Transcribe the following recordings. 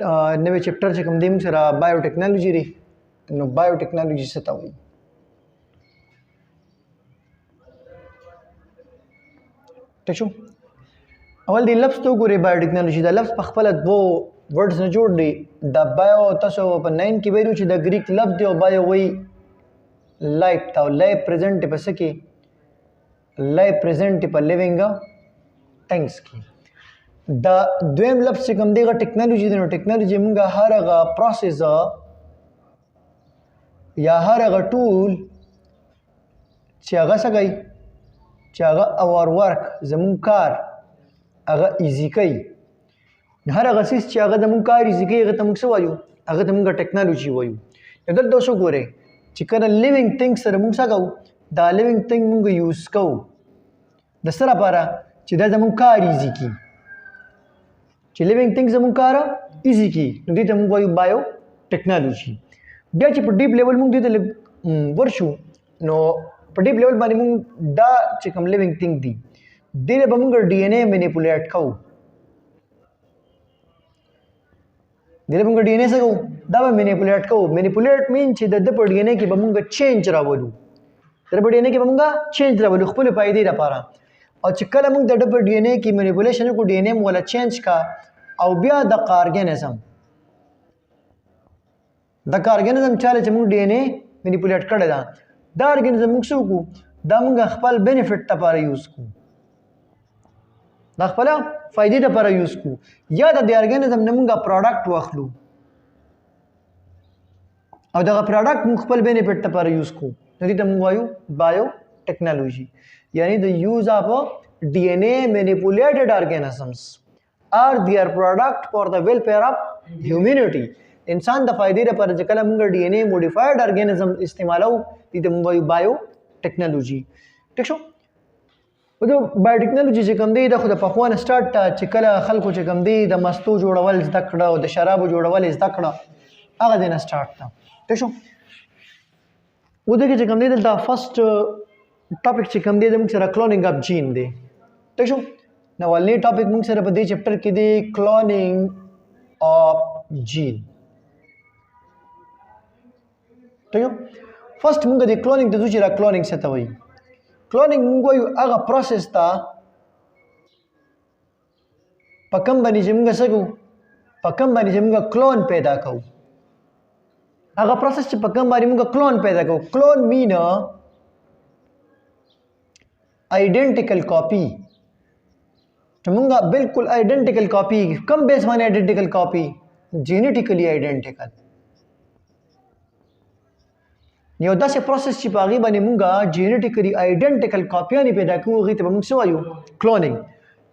नवे चैप्टर से कम दिन सरा बायोटेक्नोलॉजी री नो बायोटेक्नोलॉजी से तावी تشو اول دی لفظ تو ګوري بایوټیکنالوژي دا لفظ په خپل دو ورډز نه جوړ دی دا بایو تاسو په 9 کې ویلو چې د گریک لفظ دی او بایو وی لایف تا لایف پریزنٹ په سکی لایف پریزنٹ په لیوینګ ثینګز کې دا دویم لفظ چې کوم دیغه ټیکنالوژي دی نو ټیکنالوژي موږ هر هغه پروسس یا هر هغه ټول چې هغه سګي چې هغه اور ورک زمون کار هغه ایزی کوي هر هغه سیس چې هغه زمون کار ایزی کوي هغه ته موږ څه وایو هغه ته موږ ټیکنالوژي وایو دلته تاسو ګورئ چې کله لیوینګ ثینګ سره موږ څه کوو دا لیوینګ ثینګ موږ یوز کوو د سره لپاره چې دا زمون کار ایزی کوي چې لیوینګ ثینګ زمون کار ایزی کوي نو دې ته موږ وایو بایو ټیکنالوژي بیا چې په ډیپ لیول موږ دې ته ورشو نو په ډیپ لیول باندې موږ دا چې کوم لیوینګ ثینګ دي دې به موږ ډي ان اے مینیپولیټ کوو دې موږ ډي ان اے څه کوو دا به مینیپولیټ کوو مینیپولیټ مین چې د په ډي ان اے کې به موږ چینج راولو در په ډي ان اے کې به موږ چینج راولو خپل فائدې لپاره او چې کله موږ د په ډي ان اے کې مینیپولیشن کو ډي ان اے ولا چینج کا او بیا د کارګنزم چاله چې موږ ډي ان اے مینیپولیټ کړی دا دا ارګنزم موږ څه وکړو دا موږ خپل بینیفټ لپاره یوز کړو دا خپل فائدې لپاره یوز کړو یا د دې ارګنزم نه موږ پروډکټ واخلو او دا پروډکټ موږ خپل بینیفټ لپاره یوز کړو نو دې ته موږ وایو بایو ټیکنالوژي یعنی د یوز اف ډي ان اے مینیپولیټډ ارګنزمز آر دیئر پروډکټ فار د ویلفیئر اف هیومینټي انسان د فائدې لپاره چې کله موږ ډي ان اے موډیفایډ ارګنزم استعمالو دې ته موږ وایو بایو ټیکنالوژي ٹھیک شو د بایوټیکنالوژي چې کوم دی د خو د پخوانه سٹارټ چې کله خلکو چې کوم دی د مستو جوړول زده کړه او د شرابو جوړول زده کړه هغه د نه سٹارټ تا ٹھیک شو و دغه چې کوم دی د فرست ټاپک چې کوم دی د موږ سره کلونینګ اف جین دی ٹھیک شو نو ولې ټاپک موږ سره په دې چپټر کې دی کلونینګ اف جین ٹھیک شو فرست موږ د کلونینګ د چې را کلونینګ څه ته وایي کلونینګ موږ وایو هغه پروسس ته په کوم باندې چې موږ څه کوو په کوم باندې چې موږ کلون پیدا کوو هغه پروسس چې په کوم باندې موږ کلون پیدا کوو کلون مین آئیډنټیکل کاپی چې موږ بالکل آئیډنټیکل کاپی کوم بیس باندې آئیډنټیکل کاپی جینیټیکلی آئیډنټیکل یو داسې پروسس چې په هغې باندې موږ جینیټیکلی آئیډنټیکل کاپیانې پیدا کوو هغې ته به موږ څه وایو کلونینګ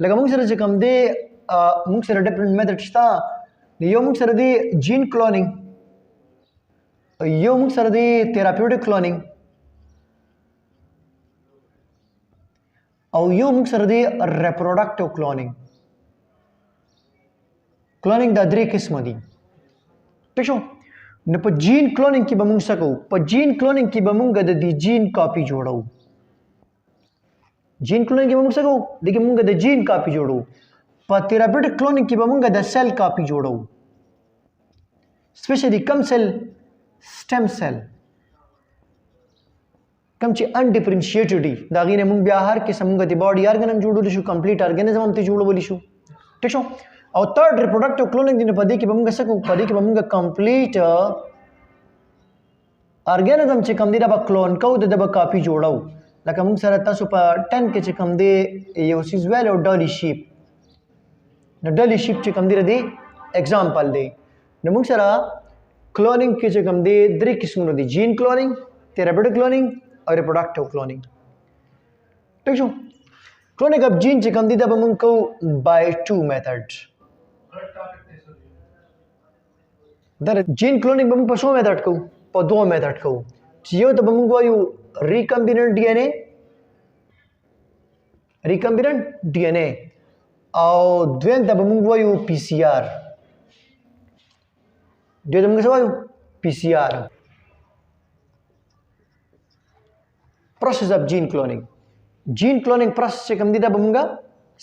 لکه موږ سره چې کوم دی موږ سره ډفرنټ میتھډ شته یو موږ سره دی جین کلونینګ یو موږ سره دی تھراپیوټک کلونینګ او یو موږ سره دی ریپروډکټیو کلونینګ کلونینګ دا درې قسمه دي ٹھیک شو نو په جین کلونینګ کې به موږ څه کوو په جین کلونینګ کې به موږ د دې جین کاپی جوړو جین کلونینګ کې به موږ څه کوو دغه موږ د جین کاپی جوړو په تھراپیوټک کلونینګ کې به موږ د سیل کاپی جوړو سپیشلی کم سیل سټیم سیل کم چې انډیفرنشیټډ دي دا غینه موږ بیا هر قسم موږ د باډي ارګنم جوړول شو کمپلیټ ارګنزم هم ته جوړول شو ٹھیک شو او تھرد ریپروډکټیو کلونینګ دی په دې کې به موږ څه کوو په دې کې به موږ کمپلیټ ارګنزم چې کوم دی دا به کلون کوو د به کاپی جوړو لکه موږ سره تاسو په 10 کې چې کوم دی یو سیز ویل او ډالی شیپ نو ډالی شیپ چې کوم دی دی اگزامپل دی نو موږ سره کلونینګ کې چې کوم دی درې قسمونه دي جین کلونینګ تھراپیوټک کلونینګ او ریپروډکټیو کلونینګ ٹھیک شو کلونینګ اف جین چې کوم دی دا به موږ کوو بای ټو میتھډ در جین کلونینګ به موږ په څو میتھډ کوو په دوه میتھډ کوو چې یو ته به موږ وایو ریکمبیننٹ ډي ان اے ریکمبیننٹ ډي ان اے او دویم ته به موږ وایو پی سی آر دوی ته موږ څه وایو پی سی آر پروسس اف جین کلونینګ جین کلونینګ پروسس چې کوم دی دا به موږ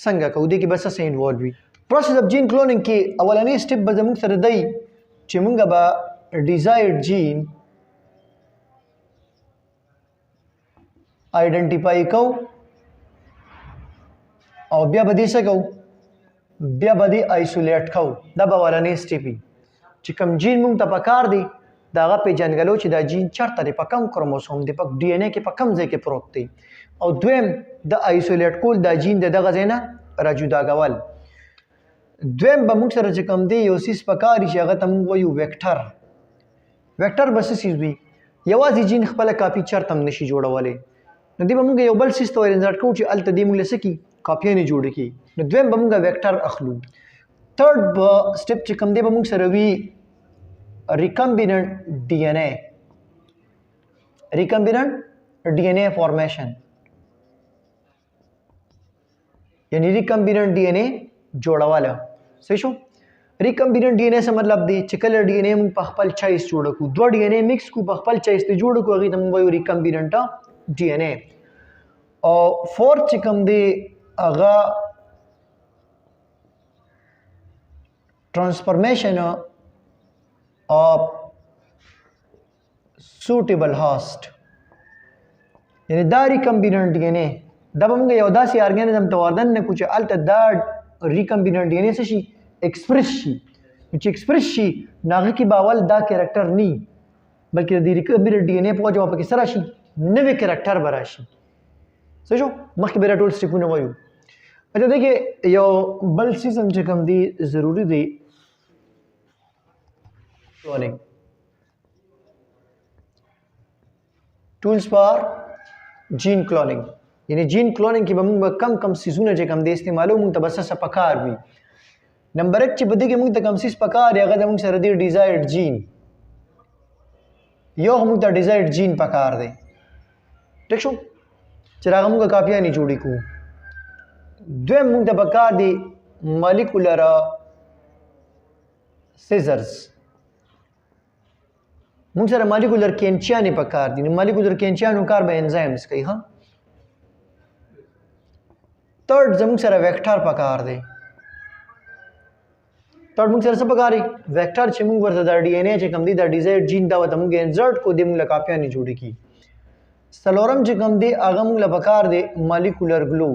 څنګه کوو دې کې بس څه انوالو وي پروسس اف جین کلونینګ کې اولنی سټپ به زموږ سره دی چې موږ به ډیزایرډ جین آئیډنټیفای کو او بیا به دې څه کو بیا به دې آیسولیټ کو دا به اولنی سټپ وي چې کوم جین موږ ته پکار دی دا هغه پیژنګلو چې دا جین چرته دی په کم کروموسوم دی په ډي ان اے کې په کم ځای کې پروت دی او دویم د آیسولیټ کول دا جین د دغه ځای نه راجدا کول دویم به موږ سره چې کوم دی یو سیس پکاري چې هغه ته موږ وایو ویکټر ویکټر به څه سیس وي یوازې جین خپله کاپي چرته هم نشي جوړولی نو دې به موږ یو بل سیس ته ورانزاټ کوو چې هلته دې موږ له څه کي کاپیانې جوړې کړي نو دویم به موږ ویکټر اخلو تھرډ به سټپ چې کوم دی به موږ سره وي recombinant DNA recombinant DNA formation یعنی recombinant DNA جوړواله صحیح شو recombinant DNA څه مطلب دی چې کله DNA موږ په خپل چایس جوړ کړو دوه DNA مکس کو په خپل چایس ته جوړ کړو هغه ته موږ وایو recombinant DNA او فورث چې کوم دی هغه transformation of suitable host یعنی دا recombinant DNA دا به موږ یو داسې ارګانیزم ته وردن نه کوو چې هلته دا recombinant DNA څه شي ایکسپریس شي چې ایکسپریس شي نو هغه کې به اول دا کرکټر نه وي بلکې د recombinant DNA په وجه به پکې څه راشي نوی کرکټر به راشي صحیح شو مخکې به دا ټول سټیپونه وایو اچھا دیکھیے یو بل سیزم چې کوم دی ضروری دی cloning tools for gene cloning یعنی جین کلونینګ کې به موږ کم سیزونه چې کم دی استعمالو موږ ته بس څه پکار وي نمبر 1 چې بده کې موږ ته کم سیس پکار هغه د موږ سره دی ډیزایرډ جین یو موږ ته ډیزایرډ جین پکار دی ٹھیک شو چې هغه موږ کاپیانې جوړې کوو دویم موږ ته پکار دی مالیکولر سیزرز موږ سره مالیکولر کینچیانې پکار دي نو مالیکولر کینچیانو کار به انزایمز کوي ها تھرڈ زموږ سره ویکټر پکار دی تھرڈ موږ سره څه پکار دی ویکټر چې موږ ورته د ډي ان اے چې کوم دی د ډیزایرډ جین دا وته موږ انسرټ کو دی موږ له کاپیانې جوړې کی سلورم چې کوم دی هغه موږ له پکار دی مالیکولر ګلو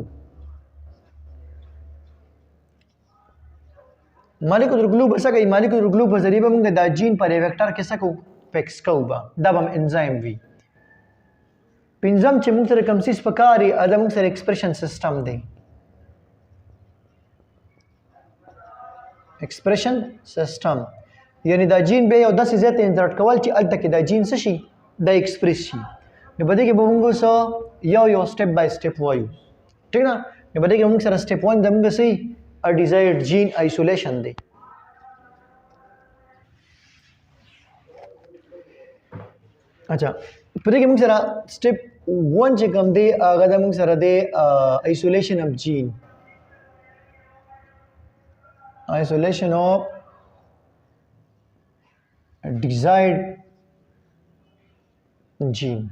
مالیکولر ګلو به څه کوي مالیکولر ګلو په ذریعه به موږ دا جین پر ویکټر کې څه کوو فکس کوو به دا به انزایم وي پنځم چې موږ سره کوم سیس پکاري دا موږ سره ایکسپریشن سیستم دی ایکسپریشن سیستم یعنی دا جین به یو داسې ځای ته انسرټ کول چې هلته کې دا جین څه شي دا ایکسپریس شي نو په دې کې به موږ څه یو سټپ بای سټپ وایو ټیک نه نو په دې کې موږ سره سټپ 1 زموږ څه ا ډیزایرډ جین آیسولیشن دی اچھا په دې کې موږ سره سټپ 1 چې کوم دی هغه د موږ سره دی آیسولیشن اف جین isolation of desired gene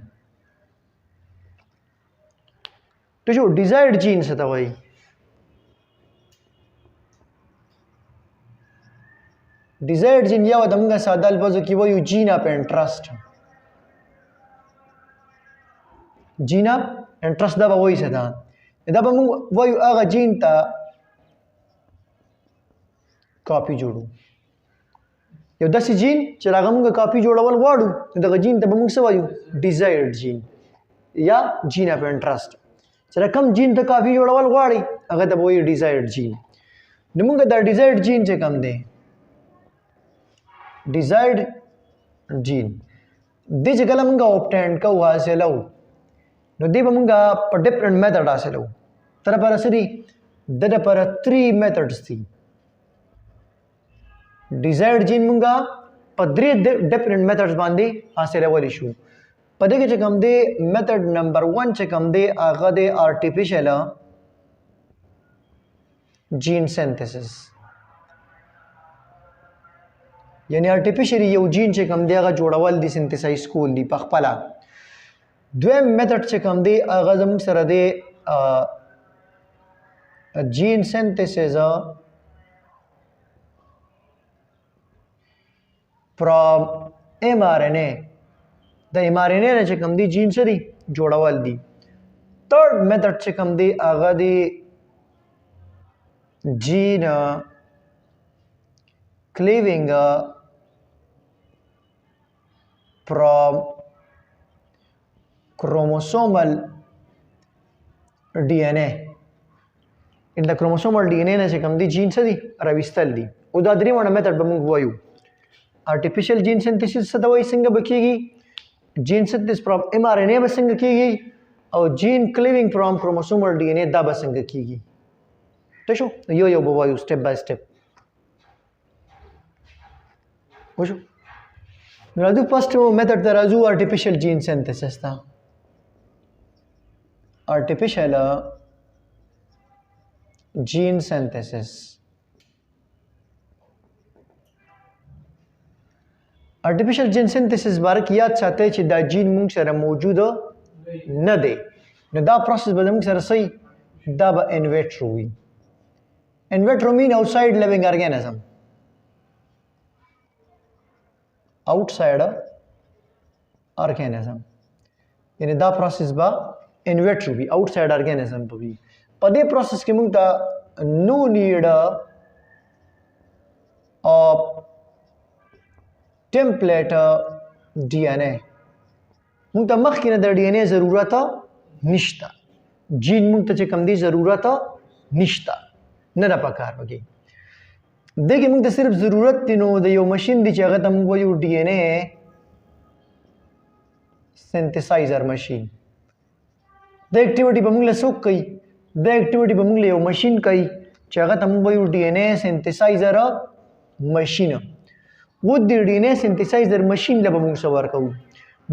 तो जो desired gene से था वही desired gene या वदमगा सादा अल्फाजों की वो you gene of interest gene of interest دا वही से था دا बमु वो यू आगा gene था کاپی جوړو یو داسې جین چې هغه موږ کاپی جوړول غواړو دغه جین ته به موږ څه وایو ډیزایرډ جین یا جین اف انټرست چې کوم جین ته کاپی جوړول غواړي هغه ته به وایو ډیزایرډ جین نو موږ دا ډیزایرډ جین چې کوم دی ډیزایرډ جین دې چې کله موږ اوبټینډ کوو حاصلو نو دې به موږ په ډیفرنٹ میتھډ حاصلو تر پر سری د پر 3 میتھډز دي ډیزایرډ جین مونږه په 3 ډیفرنٹ میتھډز باندې حاصلولی شو په دې کې چې کوم دی میتھډ نمبر 1 چې کوم دی هغه دی آرټیفیشل جین سینتھسس یعنی آرټیفیشلی یو جین چې کوم دی هغه جوړول دي سینتھسایز کول دي په خپل دویم میتھډ چې کوم دی هغه زموږ سره دی جین سینتھسس فرام ایم آر ان اے د ایم آر ان اے نه چې کوم دی جین سره جوړول دي. تھرد میتھډ چې کوم دی هغه دی جین cleaving from chromosomal DNA. ان د chromosomal DNA نه چې کوم دی جین څه دي راوستل دي. او دا درېمه میتھډ به موږ وایو artificial gene synthesis څه ته وایي څنګه به کېږي gene synthesis from mRNA به څنګه کېږي او gene cleaving from chromosomal DNA دا به څنګه کېږي. ته شو یو یو به وایو سټپ بای سټپ. وشو راځو فرست میتھډ ته راځو artificial gene synthesis ته. artificial gene synthesis artificial gene synthesis باره کې یاد ساتئ چې دا جین موږ سره موجود نه دی نو دا پروسس به موږ سره صحیح دا به in vitro وي. in vitro mean outside living organism outside organism یعنی دا پروسس به in vitro وي outside organism به وي. په دې پروسس کې موږ ته no need of template DNA موږ ته مخکې نه د DNA ضرورت نشته. جین موږ ته چې کوم دی ضرورت نشته نه ده پکار وږي. دغه موږ ته صرف ضرورت دی نو د یو ماشین دی چې هغه ته موږ وایو DNA synthesizer ماشین. د اکټیویټي به موږ له څوک کوي د اکټیویټي به موږ له یو ماشین کوي چې هغه ته موږ وایو DNA synthesizer ماشین. و د DNA synthesizer ماشین له به موږ څه ورکوو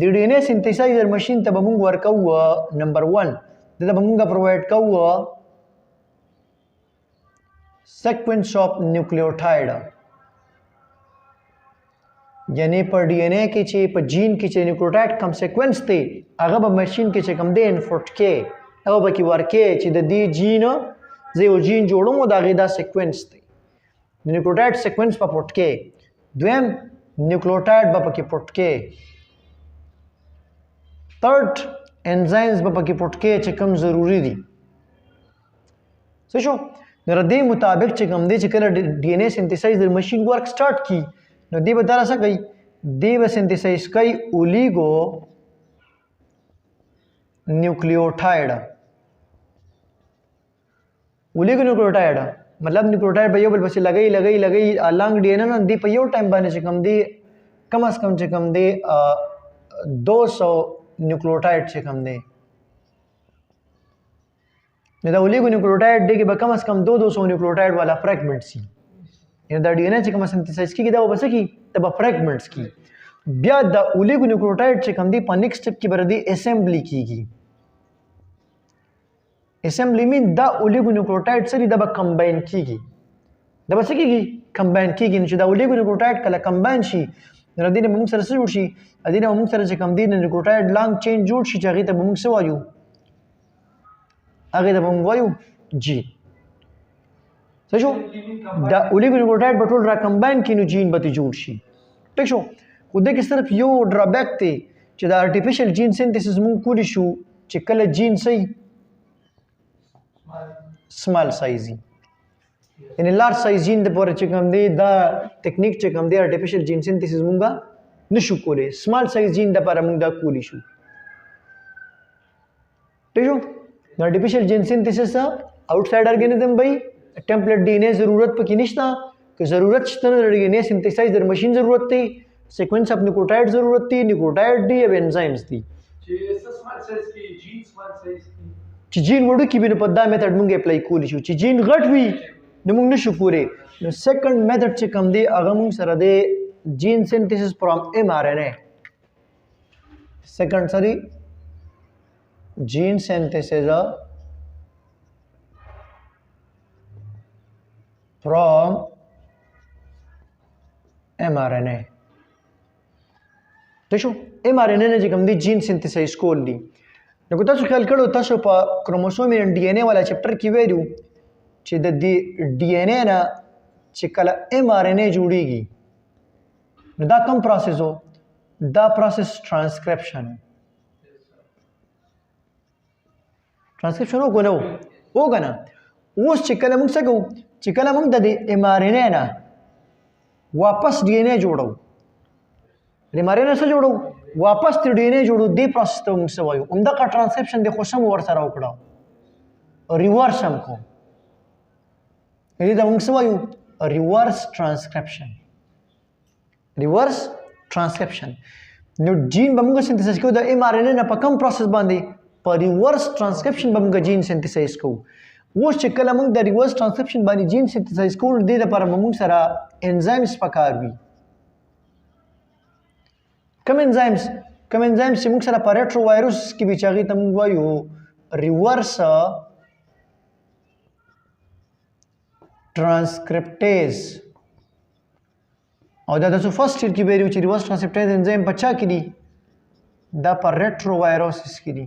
د DNA synthesizer ماشین ته به موږ ورکوو نمبر 1 دته به موږ پرووایډ کوو sequence of nucleotide یعنی په DNA کې چې په جین کې چې نیوکلیوټایډ کم سیکوینس دی هغه به ماشین کې چې کم دی انپوټ کې هغه به کې ورکې چې د دې جین زه یو جین جوړوم او د هغې دا سیکوینس دی نیوکلیوټایډ سیکوینس په پوټ کې دویم نیوکلیوټایډ به پکې پوټ کې تھرد انزایمز به پکې پوټ کې چې کوم ضروری دي. څه شو نو د دې مطابق چې کوم دی چې کله DNA synthesizer ماشین ورک سٹارټ کی نو دی به دا څه کوي دی به سنتھسایز کوي اولیګو نیوکلیوټایډ مطلب نیوکلیوټایډ به یو بل پسې لګي لانګ ډي ان اے دی په یو ټایم باندې چې کوم دی کم از کم چې کوم دی 200 نیوکلیوټایډ چې کوم دی نو دا اولیګو نیوکلیوټایډ دی کې به کم از کم 200 نیوکلیوټایډ والا فریگمنٹ سي یعنی دا ډي ان اے چې کوم سنتھسایز کیږي دا به څه کی دا به فریگمنټس کی بیا دا اولیګو نیوکلیوټایډ چې کوم دی په نیکسټ سټپ کې بر دی اسمبلی کیږي. اسمبلی مین دا اولیګو نیوکلیوټایډ سره دا به کمباین کیږي دا به څه کیږي کمباین کیږي چې دا اولیګو نیوکلیوټایډ کله کمباین شي نو د دې موږ سره څه جوړ شي د دې موږ سره چې کوم دی نیوکلیوټایډ لانګ چین جوړ شي چې هغه ته موږ څه وایو هغه ته موږ وایو جین. څه شو دا اولیګو نیوکلیوټایډ په ټول را کمباین کینو جین به جوړ شي. ټیک شو خو دغه صرف یو ډرابیک دی چې دا آرټیفیشل جین سینتھیسس موږ کولی شو چې کله جین صحیح small size یعنی لارج سایز جین د پورې چې کوم دی دا ټیکنیک چې کوم دی آرټیفیشل جین سینتھیسس مونږه نشو کولای سمال سایز جین د لپاره مونږ دا کولی شو. ٹھیک شو آرټیفیشل جین سینتھیسس آؤټسایډ ارګانیزم به ټمپلیټ ډي ان اے ضرورت پکې نشته که ضرورت شته نو ډي ان اے سینتھسایزر ماشین ضرورت دی سیکوینس اف نیوکلیوټایډ ضرورت دی نیوکلیوټایډ دی او انزایمز دی چې سمال سایز کې جین سمال سایز چې جین وړو کې به په دا میتھډ مونږ اپلای کولی شو چې جین غټ وي نو مونږ نشو پوره. نو سیکنډ میتھډ چې کوم دی هغه مونږ سره دی جین سینتھیسس فرام ایم آر ان اے سیکنډ سری جین سینتھیسس فرام ایم آر ان اے. ته شو ایم آر ان اے نه چې کوم دی جین سینتھسایز کول دي نو که تاسو خیال کړو تاسو په کروموسوم ډي ان اے والا چپټر کې ویلو چې د ډي ان اے نه چې کله ایم آر ان اے جوړیږي نو دا کوم پروسس هو دا پروسس ټرانسکرپشن ټرانسکرپشن وګنو وګنه اوس چې کله موږ څه کوو چې کله موږ د ایم آر ان اے نه واپس ډي ان اے جوړو ایم آر ان اے څه جوړو واپس ته ډي ان اے جوړو دې پروسس ته موږ څه وایو همدغه ټرانسکرپشن د خوشم ور سره وکړو ریورس هم کو دې ته موږ څه وایو ریورس ټرانسکرپشن ریورس ټرانسکرپشن نو جین به موږ سنتھسایز کوو د ایم آر ان اے نه په کوم پروسس باندې په ریورس ټرانسکرپشن به موږ جین سنتھسایز کوو اوس چې کله موږ د ریورس ټرانسکرپشن باندې جین سنتھسایز کوو دې لپاره موږ سره انزایمز پکار وي کوم انزایمز چې موږ سره په ریټرو وایروس کې به چې هغې ته موږ وایو ریورس ټرانسکرپټیز او دا تاسو فرست ایئر کې ویلو چې ریورس ټرانسکرپټیز انزایم په چا کې دي دا په ریټرو وایروسس کې دي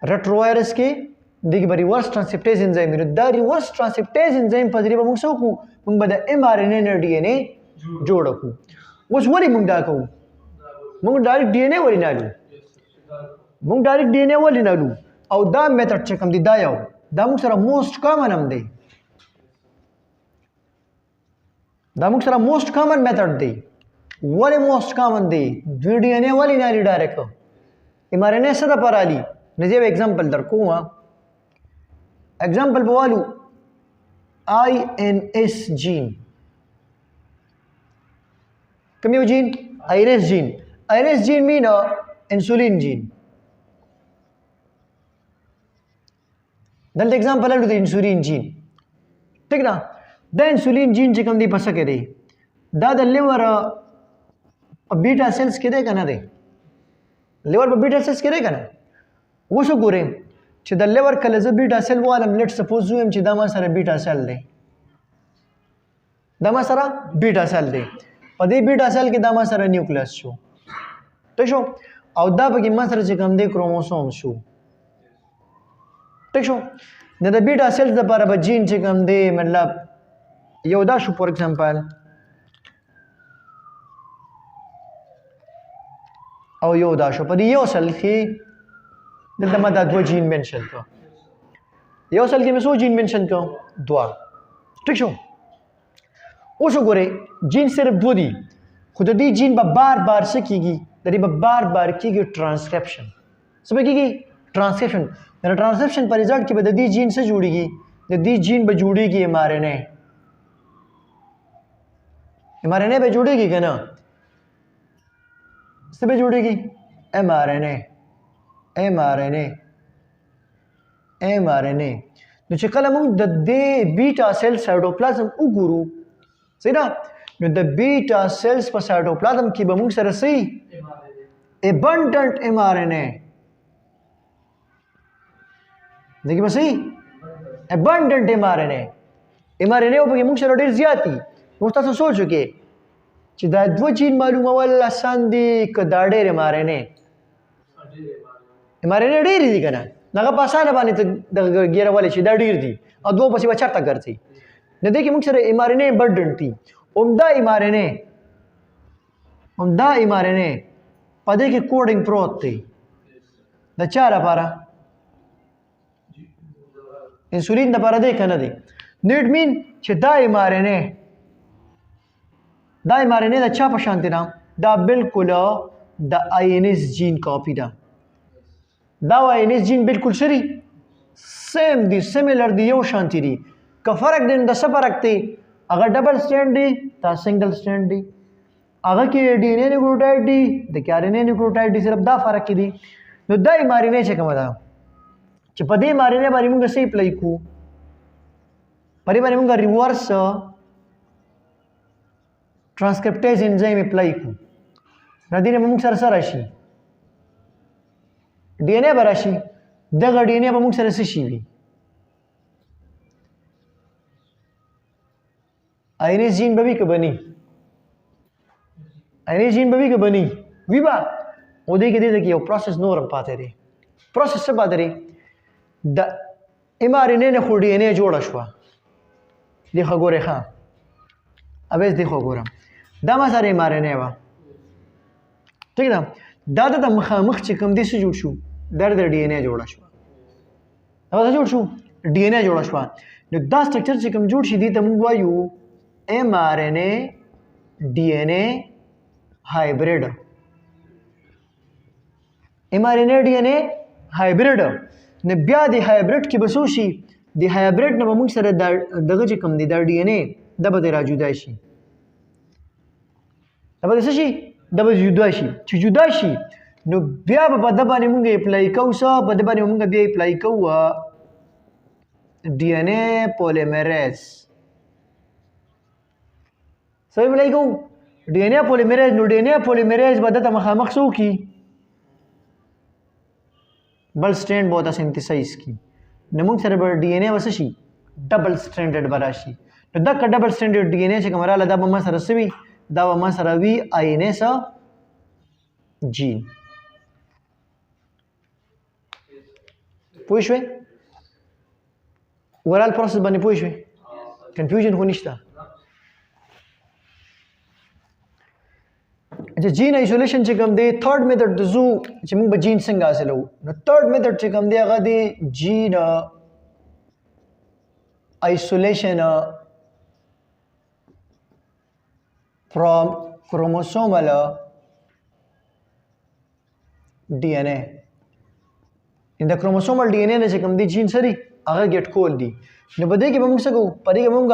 ریټرو وایرس کې دغه به ریورس ټرانسکرپټیز انزایم دی دا ریورس ټرانسکرپټیز انزایم په ذریعه موږ څه کوو موږ به د ایم آر ان اے نه ډي ان اے جوړ کړو اوس ولې موږ دا کوو موږ ډایرکټ ډي ان اے ولې نه لو موږ ډایرکټ ډي ان اے ولې نه لو او دا میتھډ چې کوم دی دا یو دا موږ سره موست کامن هم دی دا موږ سره موست کامن میتھډ دی ولې موست کامن دی دوی ډي ان اے ولې نه لري ډایرکټ ایم آر ان اے څه لپاره علي نو یو اگزامپل در کوم اگزامپل بوالو آئی این ایس جین کوم یو جین آئی این ایس جین مین انسولین جین دلته اگزامپل لرو د انسولین جین ٹھیک نه دا انسولین جین چې کوم دی پس کې دی دا د لیور بیٹا سیلز کې دی کنه دی لیور په بیٹا سیلز کې دی کنه اوس وګورئ چې د لیور کله زه بیټا سیل والم لیټ سپوز ویم چې دا ما سره بیټا سیل دی دا ما سره بیټا سیل دی په دې بیټا سیل کې دا ما سره نیوکلیس شو ٹھیک شو او دا پکې ما سره چې کوم دی کروموسوم شو ٹھیک شو د بیټا سیلز لپاره به جین چې کوم دی مطلب یو دا شو فور ایگزامپل او یو دا شو په دې یو سیل کې دلته ما دا دوه جین منشن کو یو سل کې مې څو جین منشن کو دوه ٹھیک شو اوس وګورئ جین صرف دوه دي خو د دې جین به بار بار څه کېږي د دې به بار بار کېږي ټرانسکرپشن څه به کېږي ټرانسکرپشن د ټرانسکرپشن په ریزلټ کې به د دې جین څه جوړېږي د دې جین به جوړېږي ایم آر ان اے ایم آر ان اے به جوړېږي که نه څه به جوړېږي ایم آر ان اے ایم آر ان اے نو چې کله موږ د دې بیټا سیل سایټوپلازم وګورو صحیح ده نو د بیټا سیلز په سایټوپلازم کې به موږ سره صحیح ابنډنټ ایم آر ان اے دغه به صحیح ابنډنټ ایم آر ان اے په موږ سره ډېر زیات دي نو تاسو سوچو کې چې دا دوه جین معلومول آسان دي که دا ډېر ایم آر ان اے ایم آر ان اے ډېر دي که نه هغه په اسانه باندې ته دغه ګیروالی چې دا ډېر دي او دوه پسې به چېرته ګرځي نو دې کې موږ سره ایم آر ان اے ابنډنټ دي عمده ایم آر ان اے په دې کې کوډینګ پروت دی د چا لپاره انسولین لپاره دی که نه دی نو اټ مین چې دا ایم آر ان اے د چا په شانتې ده دا بالکل د آئی این ایس جین کاپي ده دا آئی این ایس جین بالکل سری سیم دی سیملر دی یو شانتی دی که فرق دی د څه فرق دی هغه ډبل سټینډ دی دا سنگل سټینډ دی هغه کې ډي ان اے نیوکلیوټایډ دی د کې آر ان اے نیوکلیوټایډ دی صرف دا فرق دی نو دا ایم آر ان اے چې کومه ده چې په دې ایم آر ان اے باندې موږ څه اپلای کوو په دې باندې موږ ریورس ټرانسکرپټیز انزایم اپلای کوو نو دې نه موږ سره څه راشي D N A به راشي دغه D N A به موږ سره څه شي وي آئی این ایس جین به وي که به نه آئی این ایس جین به وي که به نه وي به او دې کې دې کې یو پروسس نور هم پاتې دی پروسس څه پاتې دی د ایم آر ان اے نه خو D N ए جوړه شوه دې ښه ګورئ ښه अब इस देखो ګورم دا ما سره ام ار ان اے وا ٹھیک ده دا د مخامخ چې کوم دي څه جوړ شو دا د ډي ان اے جوړ شو دا څه جوړ شو ډي ان اے جوړ شو نو دا سټرکچر چې کوم جوړ شي دي ته موږ وایو ام ار ان اے ډي ان اے هایبرید ام ار ان اے ډي ان اے هایبرید نه بیا د هایبرید کې بسو شي د هایبرید نه موږ سره دغه چې کوم دي د ډي ان اے د به را جدا شي دا به څه شي دا به جدا شي چې جدا شي نو بیا به د باندې موږ اپلای کوو څه په د باندې موږ بیا اپلای کوو ډي ان اے پولیمریز څه اپلای کوو ډي ان اے پولیمریز نو ډي ان اے پولیمریز به د مخامخ سو کی بل سټرینډ به د سنتھسایز کی نو موږ سره به ډي ان اے وس شي ډبل سټرینډډ براشي نو دا ډبل سټرینډډ ډي ان اے چې کومراله دا به ما سره سوي دا به ما سره وی آی ان اے سره جین پوه شوې ورال پروسس باندې پوه شوې کنفیوژن خو نشته چې جین آیسولیشن چې کوم دی تھرد میتھډ د زو چې موږ به جین څنګه حاصلو نو تھرد میتھډ چې کوم دی هغه دی جین آیسولیشن from chromosomal DNA in the chromosomal DNA نه چې کوم دي جین سری هغه ګټ کول دي نو بده کې به موږ څه کوو پرې کې موږ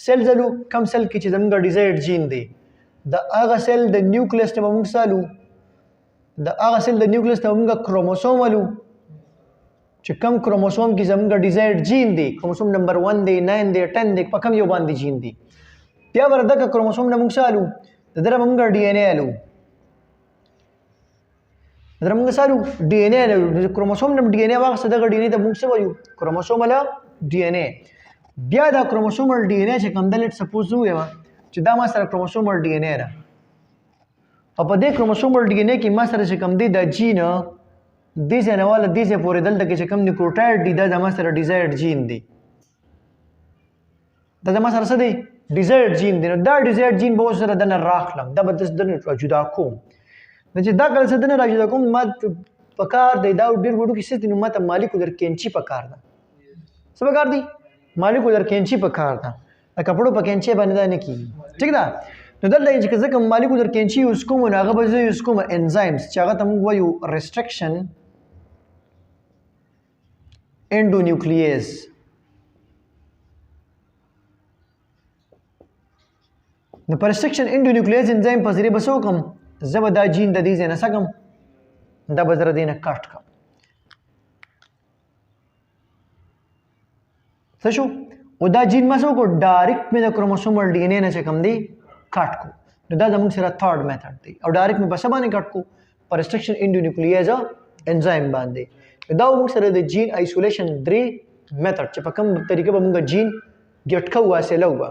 سیل زلو کم سیل کې چې زموږ ډیزایرډ جین دی د هغه سیل د نیوکلیس ته موږ سالو د هغه سیل د نیوکلیس ته موږ کروموسوم ولو چې کم کروموسوم کې زموږ ډیزایرډ جین دی کروموسوم نمبر 1 دی 9 دی 10 دی په کم یو باندې جین دی بیا ورته کروموسوم نه موږ سالو دره موږ ډي ان اے الو دره موږ سالو ډي ان اے الو کروموسوم نه ډي ان اے واغ صدق ډي ان اے ته موږ څه وایو کروموسوم له ډي ان اے بیا دا کروموسومل ډي ان اے چې کوم د لیټ سپوز وو چې دا ما سره کروموسومل ډي ان اے را او په دې کروموسومل ډي ان اے کې ما سره چې کوم دی د جین دې ځنواله دې ځې پورې دلته کې چې کوم نیوکلیوټایډ دی دا ما سره ډیزایرډ جین دی دا ما سره څه دی ډیزایرډ جین دی نو دا ډیزایرډ جین به سره د نه راخلم دا به د جدا کوم نو چې دا کله څه د نه را جدا کوم ما پکار دی دا ډېر وړو کې څه دی نو ما ته مالیکولر کینچي پکار ده څه پکار دی مالیکولر کینچي پکار ده د کپړو په کینچي باندې دا نه کیږي ټیک ده نو دلته چې ځکه مالیکولر کینچي یوز کوم نو هغه به زه یوز کوم انزایمز چې هغه ته موږ وایو ریسټرکشن endonuclease د پرسټرکشن انډونیوکلیز انزایم په ذریعہ بسو کوم زبر دا جین د دې نه سکم دا بزر دینه کټ کوم څه شو او دا جین مسو کو ډایرکټ مې د کروموسومل ډي ان اے نه کم دی کټ کو نو دا زموږ سره تھرد میتھډ دی او ډایرکټ مې بس باندې کټ کو پرسټرکشن انډونیوکلیز انزایم باندې دا موږ سره د جین آیسولیشن 3 میتھډ چې په کوم طریقه به موږ جین ګټ کو واسه لوبه